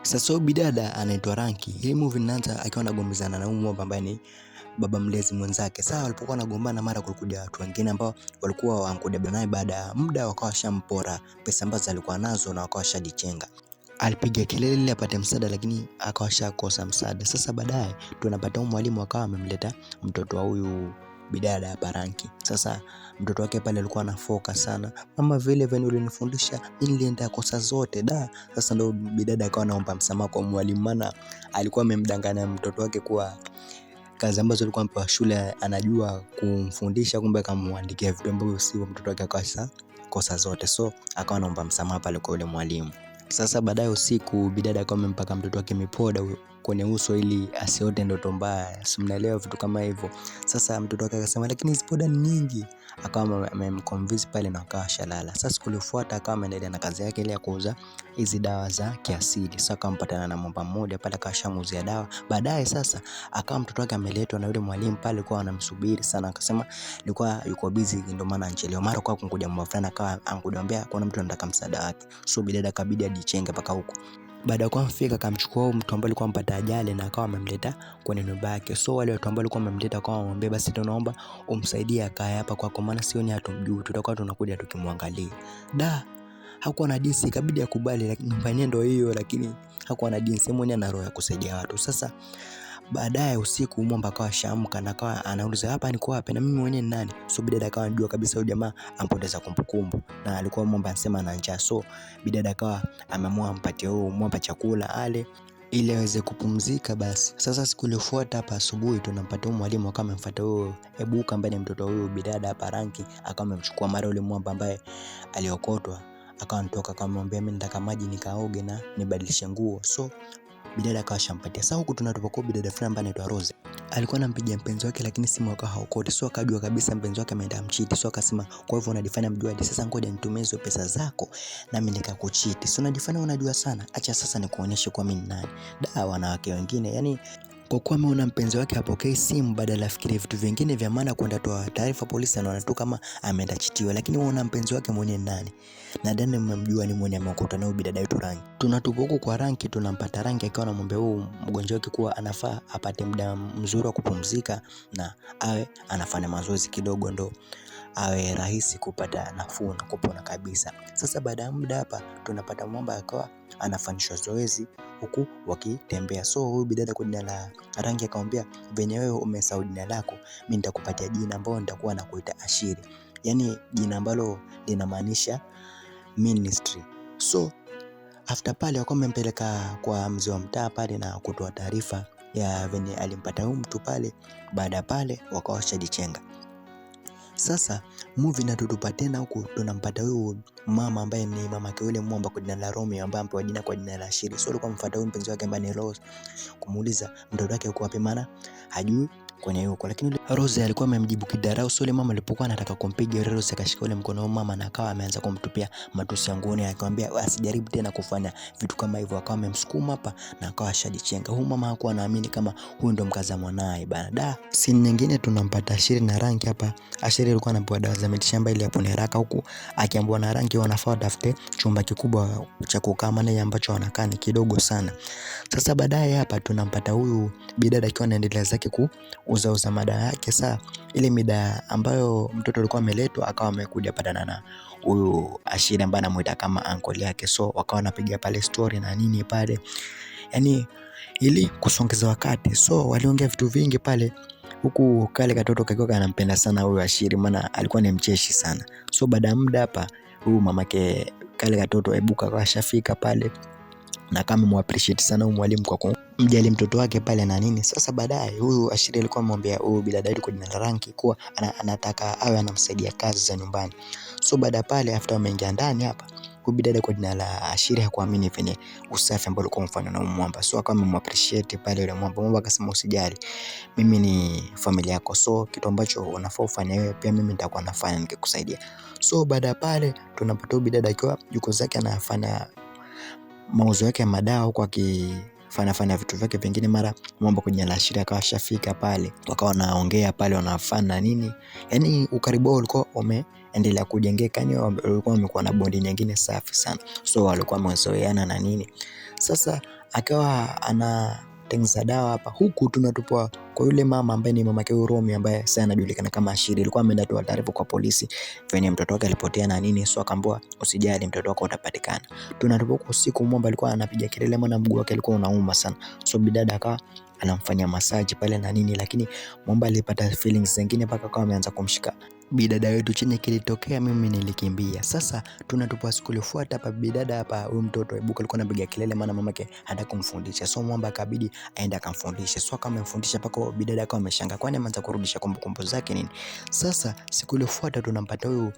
Sasa huyu bidada anaitwa Ranky. Hii movie inaanza akiwa anagombezana na huyu mwamba ambaye ni baba mlezi mwenzake. Sasa walipokuwa wanagombana, mara kulikuja watu wengine ambao walikuwa wanakudabia naye, baada ya muda wakawa washampora pesa ambazo alikuwa nazo na wakawa washajichenga. Alipiga kelele ili apate msaada, lakini akawa shakosa msaada. Sasa baadaye tunapata mwalimu akawa amemleta mtoto wa huyu bidada hapa Ranky. Sasa mtoto wake pale alikuwa anafoka sana, mama vile ulinifundisha mimi nilienda kosa zote da. Sasa ndo bidada akawa anaomba msamaha kwa mwalimu, maana alikuwa amemdanganya mtoto wake kuwa kazi ambazo alikuwa anapewa shule anajua kumfundisha, kumbe akamwandikia vitu ambavyo sio. Mtoto wake akawa kosa zote, so akawa anaomba msamaha pale kwa yule mwalimu. Sasa baadaye usiku bidada akawa amempaka mtoto wake mipoda kwenye uso ili asiote ndoto mbaya, si mnaelewa vitu kama hivyo. Sasa mtoto wake akasema lakini hizo poda ni nyingi, akawa amemconvince pale na akawa shalala. Sasa siku iliyofuata akawa ameendelea na kazi yake ile ya kuuza hizi dawa za kiasili. Sasa akampatana na mwamba mmoja pale akashamuuzia dawa. Baadaye sasa akawa mtoto wake ameletwa na yule mwalimu pale, alikuwa anamsubiri sana, akasema alikuwa yuko busy ndio maana anachelewa. Mara kwa kungoja mwamba fulani akawa anamwambia kuna mtu anataka msaada wake, so bidada kabidi ajichenge mpaka huko. Baada ya kumfika akamchukua huyo mtu ambaye alikuwa ampata ajali na akawa amemleta kwenye nyumba yake. So wale watu ambao walikuwa wamemleta kwa wamwambia basi tunaomba umsaidie akae hapa kwako, maana sioni hatumjui, tutakuwa tunakuja tukimwangalia. Da, hakuwa na jinsi, ikabidi akubali, lakini nyumba yenyewe ndio hiyo, lakini hakuwa na jinsi, mwenyewe ana roho ya kusaidia watu. Sasa baadaye usiku mwamba akawa shaamka na akawa anauliza hapa niko wapi na mimi mwenyewe ni nani? So bidada akawa anajua kabisa huyu jamaa ampoteza kumbukumbu na alikuwa mwamba anasema ana njaa. So bidada akawa ameamua ampatie huyo mwamba chakula ale ili aweze kupumzika basi. Sasa siku iliyofuata hapa asubuhi tunampata mwalimu akawa amemfuata huyo Ebuka ambaye ni mtoto huyo bidada hapa Ranky, akawa amemchukua mara yule mwamba ambaye aliokotwa, akawa anatoka akamwambia mimi nataka maji nikaoge na nibadilishe nguo. So bidada akawa shampatia. Sasa huku tunatoka bidada fulani ambaye anaitwa Rose, alikuwa anampigia mpenzi wake lakini simu akawa haokoti. So akajua kabisa mpenzi wake ameenda mchiti. So akasema kwa hivyo unajifanya mjuaji, sasa ngoja nitumie hizo pesa zako na mimi nikakuchiti. So unajifanya unajua sana, acha sasa nikuonyeshe kwa mimi ni nani. Da, wanawake wengine yani kwa kuwa ameona mpenzi wake hapokei simu, badala afikirie vitu vingine vya maana kwenda toa taarifa polisi, anaona tu kama ameenda chitiwa. Lakini unaona mpenzi wake mwenyewe nani? Nadhani mmemjua, ni mwenye ameokota na bidada yetu Ranky. Tunatupa huko kwa Ranky, tunampata Ranky akiwa anamwambia huyu mgonjwa wake kuwa anafaa apate muda mzuri wa kupumzika na awe anafanya mazoezi kidogo ndo awe rahisi kupata nafuu na kupona kabisa. Sasa baada ya muda hapa tunapata mwamba akawa anafanyishwa zoezi huku wakitembea. So huyu bidada kwa jina la Ranky akamwambia venye wewe umesahau jina lako, mimi nitakupatia jina ambalo nitakuwa nakuita Ashiri, yani jina ambalo linamaanisha ministry. So after pale wakawa wamempeleka kwa mzee wa mtaa pale na kutoa taarifa ya venye alimpata huyu mtu pale. Baada pale wakawa washajichenga. Sasa movie inatutupa tena huku tunampata huyu mama ambaye ni mama yake yule mwamba kwa jina la Romeo ambaye ampewa jina kwa jina la Ashiri. So alikuwa mfuata huyu mpenzi wake ambaye ni Rose kumuuliza mtoto wake yuko wapi, maana hajui kwenye yuko. Lakini Rose alikuwa amemjibu kidarau. So mama alipokuwa anataka kumpiga Rose akashika ule mkono wa mama na akawa ameanza kumtupia matusi ngoni, akamwambia asijaribu tena kufanya vitu kama hivyo. Akawa amemsukuma hapa na akawa ashajichenga. Huyu mama hakuwa anaamini kama huyu ndo mkaza mwanae bana. Da, scene nyingine tunampata Ashiri na Ranky hapa. Ashiri alikuwa anapewa dawa za mitishamba ili apone haraka, huku akiambiwa na Ranky wanafaa tafute chumba kikubwa cha kukaa, maana ambacho wanakaa ni kidogo sana. Sasa baadaye hapa tunampata huyu bidada akiwa anaendelea zake kuuza madawa yake. Saa ile mida ambayo mtoto alikuwa ameletwa akawa amekuja patana na huyu Ashiri ambaye anamuita kama uncle yake. So wakawa wanapiga pale story na nini pale, yani ili kusongeza wakati. So waliongea vitu vingi pale, huku kale katoto kakiwa kanampenda sana huyu Ashiri, maana alikuwa ni mcheshi sana. So baada ya muda hapa huyu mamake kale katoto Ebuka akashafika pale na kama muappreciate sana huyu mwalimu kwa kumjali mtoto wake pale na nini. Sasa baadaye huyu Ashiri alikuwa amwambia huyu bidada yetu kwa jina la Ranky kuwa anataka awe anamsaidia kazi za nyumbani. So baada pale after wameingia ndani hapa, huyu bidada kwa jina la Ashiri hakuamini venye usafi ambao alikuwa mfano na mwamba. So akawa amemappreciate pale yule mwamba. Mwamba akasema usijali, mimi ni familia yako, so kitu ambacho unafaa ufanye wewe pia mimi nitakuwa nafanya nikikusaidia. So baada pale tunapata bidada akiwa yuko zake anafanya mauzo yake ya madawa huko akifanya vitu vyake vingine. Mara mwamba kwa jina la Ashiri akawa shafika pale, wakawa wanaongea pale wanafanya nini, yani ukaribu wao ulikuwa umeendelea kujengeka, yani walikuwa wamekuwa na bondi nyingine safi sana. So walikuwa wamezoeana na nini. Sasa akawa anatengeneza dawa hapa, huku tunatupwa kwa yule mama ambaye ni mama yake Romy ambaye sasa anajulikana kama Ashiri. Alikuwa ameenda tu taarifa kwa polisi venye mtoto wake alipotea na nini, so akaambiwa usijali, mtoto wako utapatikana. Tunatupwa usiku, Mwamba alikuwa anapiga kelele maana mguu wake alikuwa unauma sana, so bidada akawa anamfanyia massage pale na nini, lakini Mwamba alipata feelings zingine mpaka akawa ameanza kumshika bidada wetu. Chenye kilitokea mimi nilikimbia. Sasa tunatupa siku iliyofuata hapa, bidada hapa, huyu mtoto Ebuka alikuwa anapiga kelele maana mamake hata kumfundisha, so Mwamba akabidi aende akamfundisha, so kama amemfundisha paka bidada akawa ameshangaa, kwani ameanza kurudisha kumbukumbu zake nini. Sasa siku iliyofuata tunampata huyu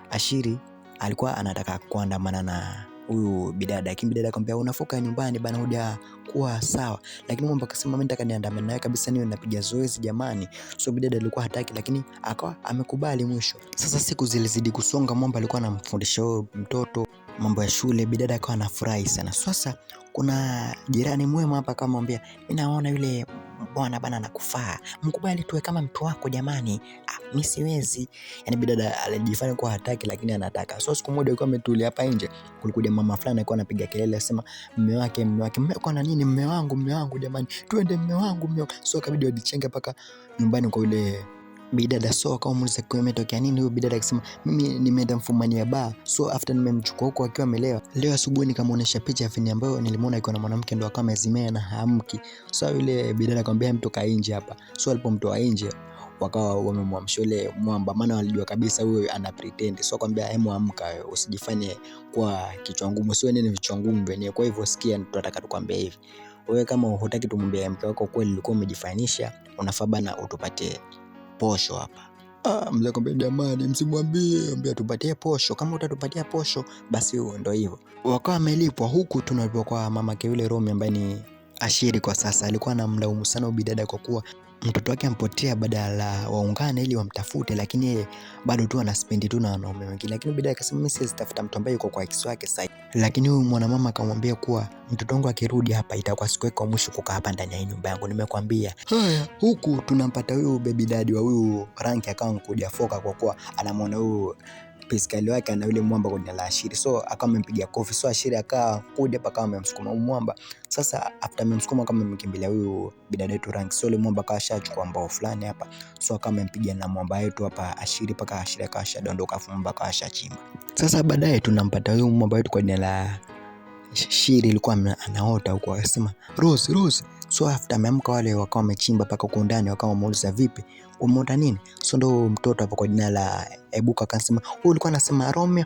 Ashiri alikuwa anataka kuandamana na huyu bidada, lakini bidada akamwambia unafoka nyumbani bana, huja kuwa sawa. Lakini Mwamba akasema mimi nataka niandamane naye kabisa, niwe napiga zoezi jamani. So bidada alikuwa hataki, lakini akawa amekubali mwisho. Sasa siku zilizidi kusonga, Mwamba alikuwa anamfundisha huyo mtoto mambo ya shule, bidada akawa anafurahi sana. Sasa kuna jirani mwema hapa akamwambia mimi naona yule bwana bana anakufaa, mkubali tuwe kama mtu wako jamani. Mimi siwezi. Yani bidada alijifanya kuwa hataki, lakini anataka. So siku moja alikuwa ametulia hapa nje, kulikuja mama fulani alikuwa anapiga kelele asema mume wake kwa na nini, mume wangu jamani, twende mume wangu. So akabidi wajichenge paka nyumbani kwa yule bidada. So akamuuliza kwa imetokea nini, huyo bidada akisema mimi nimeenda mfumania bar, so after nimemchukua huko akiwa amelewa, leo asubuhi nikamuonesha picha ya ambayo nilimuona iko na mwanamke, ndo akawa amezimea na haamki. So yule bidada akamwambia mtoka nje hapa. So alipomtoa nje wakawa wamemwamsha yule Mwamba, maana walijua kabisa huyo ana pretend. So akamwambia hemu amka, usijifanye kwa kichwa ngumu, sio nini vichwa ngumu wenyewe. Kwa hivyo sikia, tunataka tukwambie hivi, wewe kama hutaki tumwambie mke wako kweli ulikuwa umejifanyisha, unafaa bana utupatie posho hapa. Mzee akamwambia jamani, msimwambie, ambia tupatie posho. Kama utatupatia posho basi ndio hivyo. Wakawa wamelipwa. Huku tunalipwa kwa mamake yule Romy ambaye ni Ashiri. Kwa sasa alikuwa anamlaumu sana bidada kwa kuwa mtoto wake ampotea, badala waungane ili wamtafute, lakini yeye bado tu anaspendi tu na wanaume wengine. Lakini bidada akasema mimi siwezi tafuta mtu ambaye yuko kwa ex wake sasa. Lakini huyu mwanamama akamwambia kuwa mtoto wangu akirudi hapa itakuwa siku yake mwisho kukaa hapa ndani ya nyumba yangu, nimekwambia. Haya, huku tunampata huyu baby daddy wa huyu Ranki akawa kuja foka kwa kuwa anamwona huyu piskali wake na yule Mwamba kwa jina la Ashiri. So akawa amempigia kofi, so Ashiri akawa kuja paka amemsukuma Mwamba. Sasa after amemsukuma kama amemkimbilia huyu bidada yetu Ranki, so yule Mwamba akashachukua mbao fulani hapa, so akawa amempigia na Mwamba yetu hapa Ashiri paka Ashiri akashadondoka, Mwamba akashachimba. Sasa baadaye tunampata huyu Mwamba yetu kwa jina la Shiri ilikuwa anaota huko, akasema Rose. So after ameamka wale wakawa wamechimba paka huko ndani, wakawa wamuuliza vipi, umeota nini? So ndo mtoto hapo kwa jina la Ebuka akasema huyu alikuwa anasema Romeo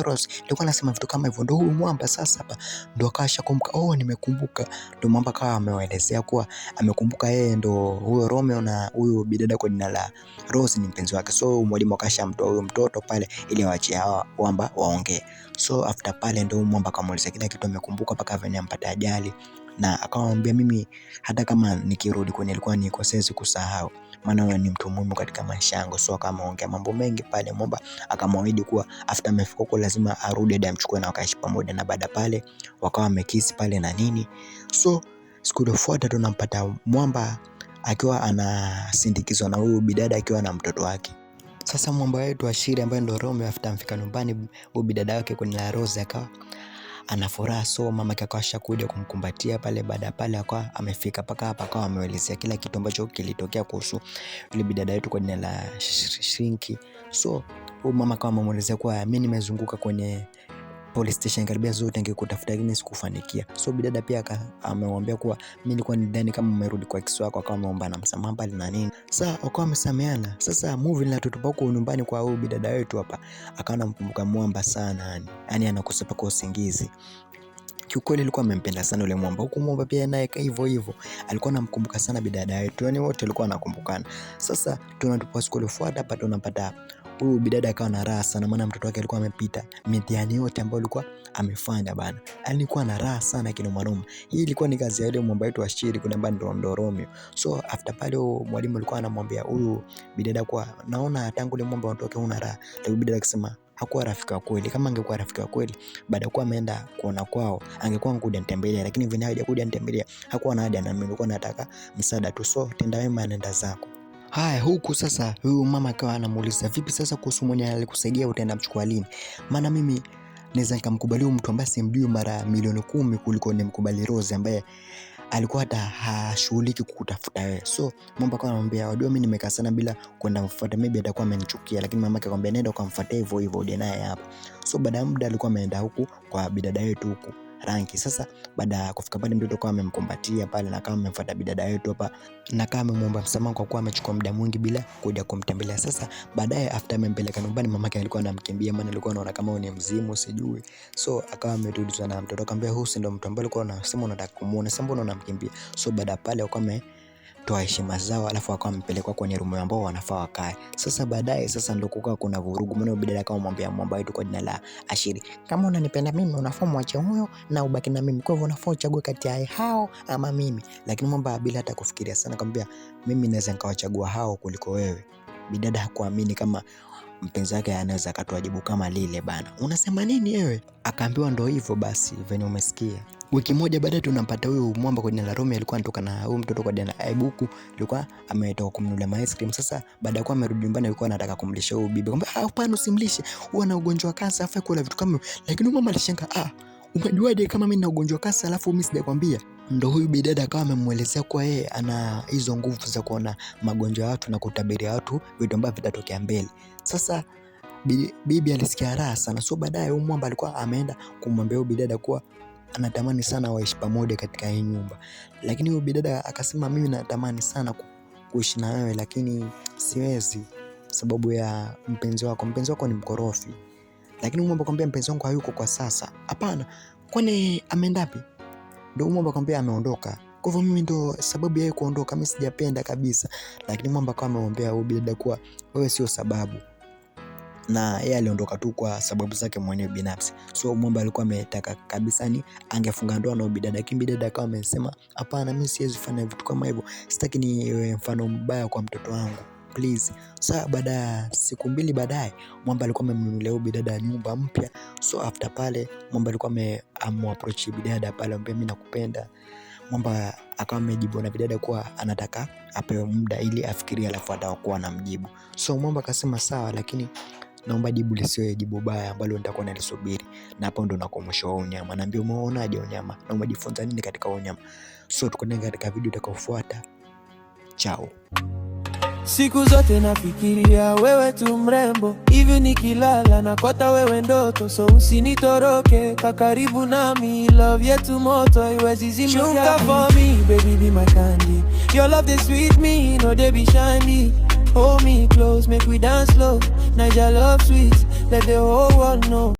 Rose, alikuwa anasema vitu kama hivyo. Ndo huyu Mwamba sasa hapa ndo akashakumbuka, nimekumbuka. Ndo Mwamba akawa amewaelezea kuwa amekumbuka yeye ndo huyo Romeo na huyu bidada kwa jina la Rose ni mpenzi wake. So mwalimu akashamtoa huyo mtoto pale ili waachie hawa Mwamba waongee. So after pale ndo Mwamba akamuuliza kila kitu amekumbuka paka venye ampata ajali, na akamwambia mimi hata kama nikirudi kwenye ilikuwa nikosezi kusahau, maana wewe ni mtu muhimu katika maisha yangu. So akaongea mambo mengi pale. Mwamba akamwahidi kuwa after amefika huko lazima arudi hadi amchukue na wakaishi pamoja, na baada pale wakawa wamekisi pale na nini. So siku iliyofuata tunampata Mwamba akiwa anasindikizwa na huyu bidada akiwa na mtoto wake. Sasa Mwamba wetu Ashiri ambaye ndo Romeo after amfika nyumbani, huyu bidada wake kwenye la Rose akawa ana furaha. So mama yake akawasha kuja kumkumbatia pale. Baada pale akawa amefika paka hapa, akawa ameelezea kila kitu ambacho kilitokea kuhusu ile bidada yetu kwa jina la Shinki. So huyu mama akawa amemuelezea kuwa mimi nimezunguka kwenye police station karibia zote ngekutafuta lakini sikufanikia. So bidada pia amemwambia kuwa mimi nilikuwa nidhani kama umerudi kwa ex wako, akawa ameomba na msamaha pale na nini. Sasa wakawa wamesameana. Sasa movie linatutupa huko nyumbani kwa huyu bidada wetu hapa, akawa anamkumbuka Mwamba sana, yani anakosa paka usingizi. Kiukweli alikuwa amempenda sana yule Mwamba, huku Mwamba pia naye hivyo alikuwa anamkumbuka sana bidada yetu, yani wote walikuwa wanakumbukana. Sasa tunatupa siku iliyofuata hapa tunapata huyu bidada akawa na raha sana, maana mtoto wake alikuwa amepita mitihani yote ambayo alikuwa amefanya bana. Alikuwa na raha sana kinoma. Hii ilikuwa ni kazi ya yule Mwamba wetu Ashiri kuna bandi ndo Romeo. So after pale mwalimu alikuwa anamwambia huyu bidada kwa naona tangu yule Mwamba atoke una raha. Ndio bidada akisema hakuwa rafiki wa kweli. Kama angekuwa rafiki wa kweli, baada ya kuwa ameenda kuona kwao, angekuwa anakuja nitembelea, lakini vile hajakuja nitembelea, hakuwa na haja na mimi, nilikuwa nataka msaada tu. So tenda wema nenda zako. Haya, huku sasa huyu mama akawa anamuuliza vipi sasa kuhusu mwenye alikusaidia utaenda mchukua lini? Maana mimi naweza nikamkubalia mtu ambaye simjui mara milioni 10 kuliko nimkubali Rose ambaye alikuwa hata hashughuliki kukutafuta wewe. So Mwamba akawa anamwambia, wajua mimi nimekaa sana bila kwenda kumfuata, maybe atakuwa amenichukia, lakini mama yake akamwambia nenda ukamfuatie hivyo hivyo uje naye hapa. So baada ya muda alikuwa ameenda huku kwa bidada yetu huku Ranki. Sasa baada ya kufika pale mtoto kwa amemkumbatia pale na kama amemfuata bidada yetu hapa na kama amemwomba msamaha kwa kuwa amechukua muda mwingi bila kuja kumtembelea. Sasa baadaye after amempeleka nyumbani, mamake alikuwa anamkimbia, maana alikuwa anaona kama ni mzimu sijui. So akawa amerudi sana mtoto akamwambia, huyu ndio mtu ambaye alikuwa anasema unataka kumuona, sasa mbona unamkimbia? So baada pale akawa toa heshima zao, alafu akawa amepelekwa kwenye room ambao wanafaa wakae. Sasa baadaye ndio kukaa kuna vurugu, maana bidada kama mwambia Mwamba wetu kwa jina la Ashiri, kama unanipenda mimi unafaa mwache huyo na ubaki na mimi, kwa hivyo unafaa uchague kati ya hao ama mimi. Lakini Mwamba bila hata kufikiria sana akamwambia, mimi naweza nikawachagua hao kuliko wewe. Bidada hakuamini kama mpenzi wake anaweza akatoa jibu kama lile bana. Unasema nini wewe? Akaambiwa ndio hivyo basi venye umesikia. Wiki moja baadaye tunampata huyu Mwamba kwa jina la Romy, alikuwa anatoka na huyu mtoto kwa jina la Aibuku, alikuwa ametoka kumnunulia ice cream. Sasa baada ya kuwa amerudi nyumbani alikuwa anataka kumlisha huyu bibi. Akamwambia hapana, usimlishe, huwa ana ugonjwa wa kansa, afai kula vitu kama hivyo. Lakini Mwamba alishangaa, umejuaje kama mimi na ugonjwa wa kansa alafu mimi sijakwambia? Ndo huyu bidada akawa amemuelezea kwa yeye ana hizo nguvu za kuona magonjwa ya watu na kutabiria watu vitu ambavyo vitatokea mbele. Sasa bibi alisikia raha sana. So baadaye huyu Mwamba alikuwa ameenda kumwambia huyu bidada kuwa anatamani sana waishi pamoja katika hii nyumba. Lakini huyu bidada akasema, mimi natamani sana kuishi na wewe lakini siwezi sababu ya mpenzi wako ni mkorofi. Lakini Mwamba akamwambia mpenzi wangu hayuko kwa sasa. Hapana, kwani ameenda wapi? Ndio Mwamba akamwambia ameondoka. Kwa hivyo mimi ndo sababu yeye kuondoka, mimi sijapenda kabisa. Lakini Mwamba akawa amemwambia huyu bidada kuwa wewe sio sababu, na yeye aliondoka tu kwa sababu zake mwenyewe binafsi. So Mwamba alikuwa ametaka kabisa ni angefunga ndoa na bidada, lakini bidada akawa amesema hapana, mimi siwezi fanya vitu kama hivyo, sitaki niwe mfano mbaya kwa mtoto wangu, please. Sasa baada ya siku 2 baadaye Mwamba alikuwa amemnunulia bidada nyumba mpya. So after pale Mwamba alikuwa ameapproach bidada pale, ambaye mimi nakupenda. Mwamba akawa amejibu na bidada kuwa anataka apewe muda ili afikirie alafu atakuwa anamjibu. So Mwamba akasema sawa, lakini naomba jibu lisiwe jibu baya ambalo nitakuwa nalisubiri. Na hapo ndo nako mwisho wa unyama. Naambia umeonaje unyama na umejifunza nini katika unyama? So tukutane katika video itakayofuata. Ciao. Siku zote nafikiria wewe tu mrembo, hivi nikilala nakota wewe ndoto. So usinitoroke, kakaribu nami, love yetu moto haiwezi zima. Shuka for me, baby be my candy. Your love they sweet me, no they be shiny. Hold me close, make we dance slow. Naija love sweet, let the whole world know.